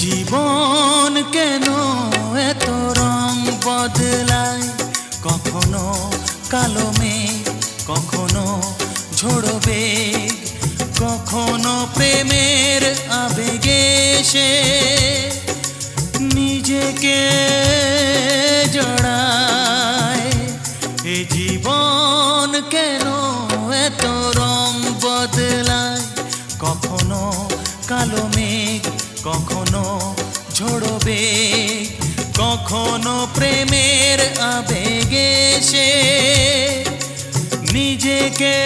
জীবন কেন এত রং বদলায়, কখনো কালো মেঘ, কখনো ঝোড়ো বেগ, কখনো প্রেমের আবেগে সে নিজেকে জড়ায়। এ জীবন কেন এত রং বদলায়, কখনো কালো মেঘ, কখনো ঝোড়ো বেগ, কখনো প্রেমের আবেগে সে নিজেকে